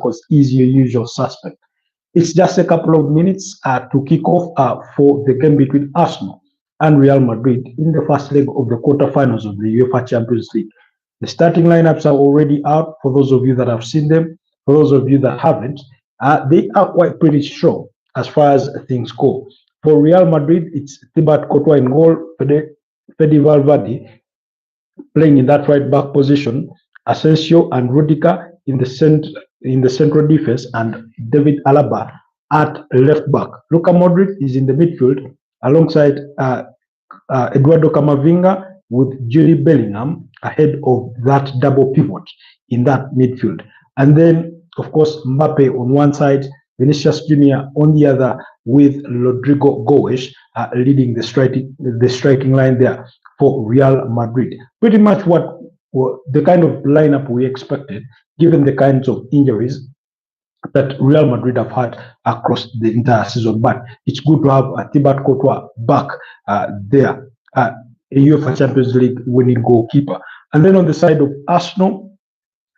because he's your usual suspect. It's just a couple of minutes to kick off for the game between Arsenal and Real Madrid in the first leg of the quarterfinals of the UEFA Champions League. The starting lineups are already out for those of you that have seen them. For those of you that haven't, they are quite pretty strong as far as things go. For Real Madrid, it's Thibaut Courtois in goal, Fede Valverde playing in that right back position, Asensio and Rudiger in the central defense, and David Alaba at left back. Luka Modric is in the midfield alongside Eduardo Camavinga with Jude Bellingham ahead of that double pivot in that midfield. And then, of course, Mbappe on one side, Vinicius Jr. on the other, with Rodrigo Goes leading the striking line there for Real Madrid. Pretty much what the kind of lineup we expected, given the kinds of injuries that Real Madrid have had across the entire season. But it's good to have Thibaut Courtois back there, a UEFA Champions League winning goalkeeper. And then on the side of Arsenal,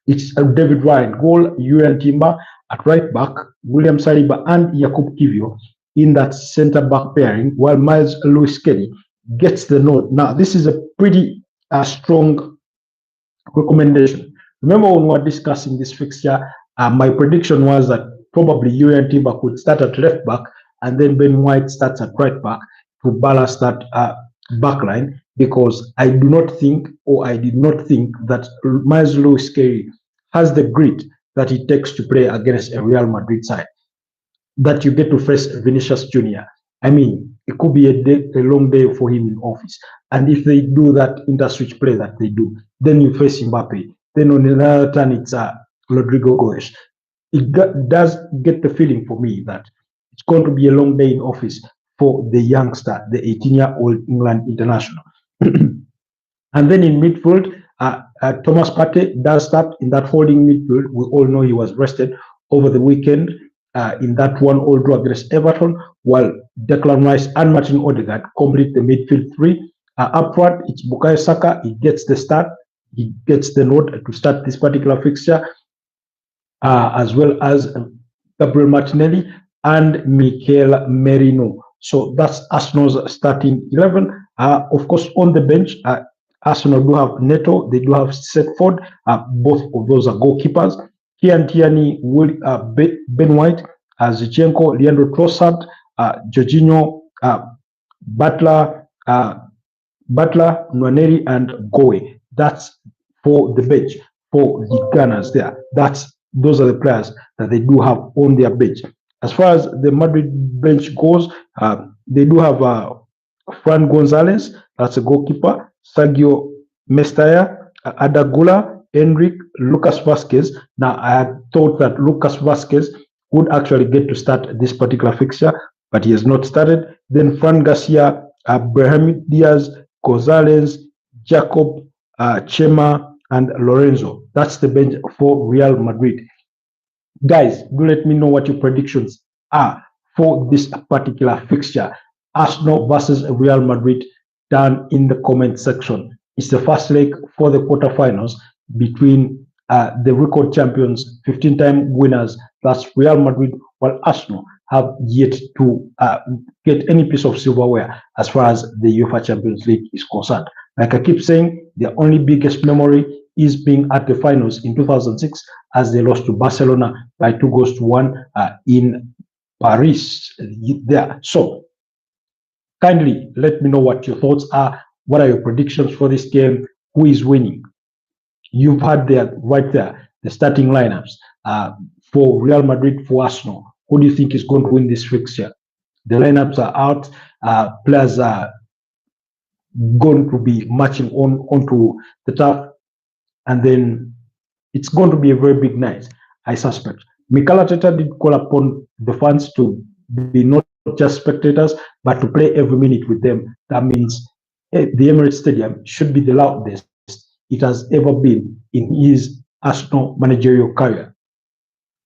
it's David Ryan, goal, Jurriën Timber at right back, William Saliba and Jakub Kiwior in that centre-back pairing, while Miles Lewis-Kelly gets the nod. Now, this is a pretty strong recommendation. Remember when we were discussing this fixture, my prediction was that probably Jurriën Timber could start at left back and then Ben White starts at right back to balance that back line, because I do not think, or I did not think, that Miles Lewis-Kelly has the grit that it takes to play against a Real Madrid side, that you get to face Vinicius Jr. I mean, it could be a long day for him in office. And if they do that inter-switch play that they do, then you face Mbappe. Then on another turn, it's Rodrigo Goes. It does get the feeling for me that it's going to be a long day in office for the youngster, the 18-year-old England international. And then in midfield, Thomas Partey does start in that holding midfield. We all know he was rested over the weekend in that 1-1 draw against Everton, while Declan Rice and Martin Odegaard complete the midfield three. Up front, it's Bukayo Saka. He gets the start. He gets the nod to start this particular fixture, as well as Gabriel Martinelli and Mikel Merino. So that's Arsenal's starting 11. Of course, on the bench, Arsenal do have Neto, they do have Setford. Both of those are goalkeepers. Kian Tierney, Ben White, Zinchenko, Leandro Trossard, Jorginho, Butler, Nwaneri, and Goe. That's for the bench, for the Gunners there. Those are the players that they do have on their bench. As far as the Madrid bench goes, they do have Fran Gonzalez, that's a goalkeeper, Sergio Mestalla, Adagula, Enric, Lucas Vasquez. Now, I had thought that Lucas Vasquez would actually get to start this particular fixture, but he has not started. Then Fran Garcia, Brahim Diaz, Gonzalez, Jacob, Chema, and Lorenzo. That's the bench for Real Madrid. Guys, do let me know what your predictions are for this particular fixture. Arsenal versus Real Madrid, down in the comment section. It's the first leg for the quarterfinals between the record champions, 15-time winners, that's Real Madrid, while Arsenal have yet to get any piece of silverware as far as the UEFA Champions League is concerned. Like I keep saying, their only biggest memory is being at the finals in 2006 as they lost to Barcelona by 2-1 in Paris there. So kindly let me know what your thoughts are. What are your predictions for this game? Who is winning? You've had there, right there, the starting lineups for Real Madrid, for Arsenal. Who do you think is going to win this fixture? The lineups are out. Players are going to be marching onto the turf. And then it's going to be a very big night, I suspect. Mikel Arteta did call upon the fans to be not just spectators, but to play every minute with them. That means the Emirates Stadium should be the loudest it has ever been in his Arsenal managerial career.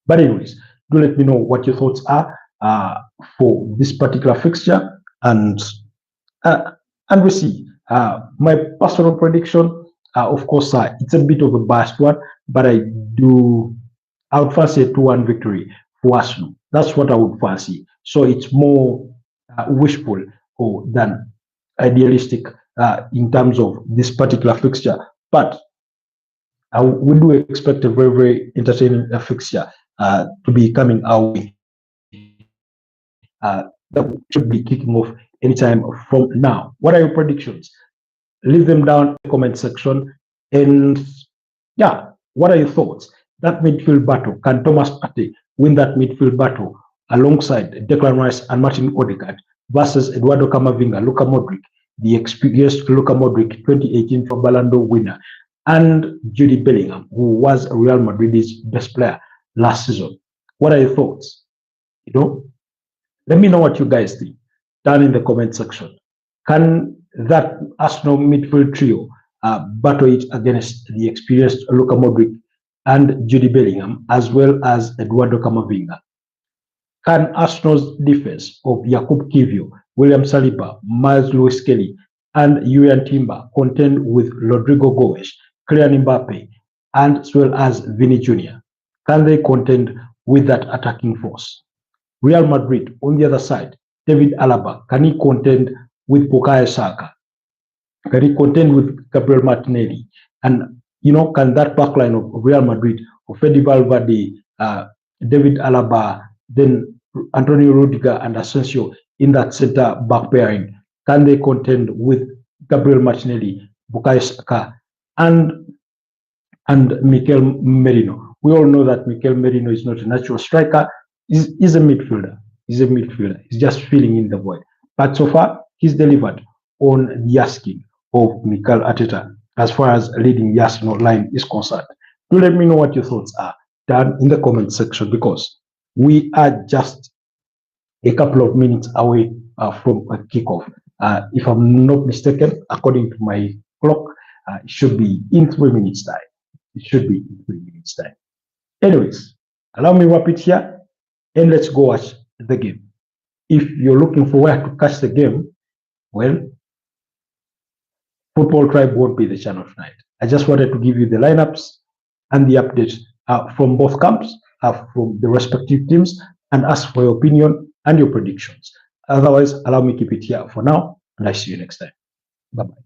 But anyways, do let me know what your thoughts are for this particular fixture, and we see. My personal prediction, of course, it's a bit of a biased one, but I do I would fancy a 2-1 victory for Arsenal. That's what I would fancy. So it's more wishful than idealistic in terms of this particular fixture. But we do expect a very, very entertaining fixture to be coming our way. That should be kicking off anytime from now. What are your predictions? Leave them down in the comment section. And yeah, what are your thoughts? That midfield battle, can Thomas Partey win that midfield battle alongside Declan Rice and Martin Odegaard versus Eduardo Camavinga, Luka Modric, the experienced Luka Modric, 2018 for Ballon d'Or winner, and Jude Bellingham, who was Real Madrid's best player last season? What are your thoughts? Let me know what you guys think down in the comment section. Can that Arsenal midfield trio battle it against the experienced Luka Modric and Jude Bellingham, as well as Eduardo Camavinga? Can Arsenal's defense of Jakub Kiwior, William Saliba, Miles Lewis-Kelly, and Julian Timber contend with Rodrigo Gomes, Kylian Mbappe, and as well as Vini Jr.? Can they contend with that attacking force? Real Madrid, on the other side, David Alaba, can he contend with Bukayo Saka? Can he contend with Gabriel Martinelli? And, can that backline of Real Madrid, of Fede Valverde, David Alaba, then Antonio Rudiger and Asensio in that center back pairing, can they contend with Gabriel Martinelli, Bukayo Saka, and Mikel Merino? We all know that Mikel Merino is not a natural striker. He's a midfielder. He's just filling in the void. But so far, he's delivered on the asking of Mikel Arteta as far as leading the Arsenal line is concerned. Do let me know what your thoughts are down in the comment section, because we are just a couple of minutes away from a kickoff. If I'm not mistaken, according to my clock, it should be in 3 minutes time. Anyways, allow me to wrap it here. And let's go watch the game. If you're looking for where to catch the game, well, Football Tribe won't be the channel tonight. I just wanted to give you the lineups and the updates from both camps, from the respective teams, and ask for your opinion and your predictions. Otherwise, allow me to keep it here for now, and I see you next time. Bye-bye.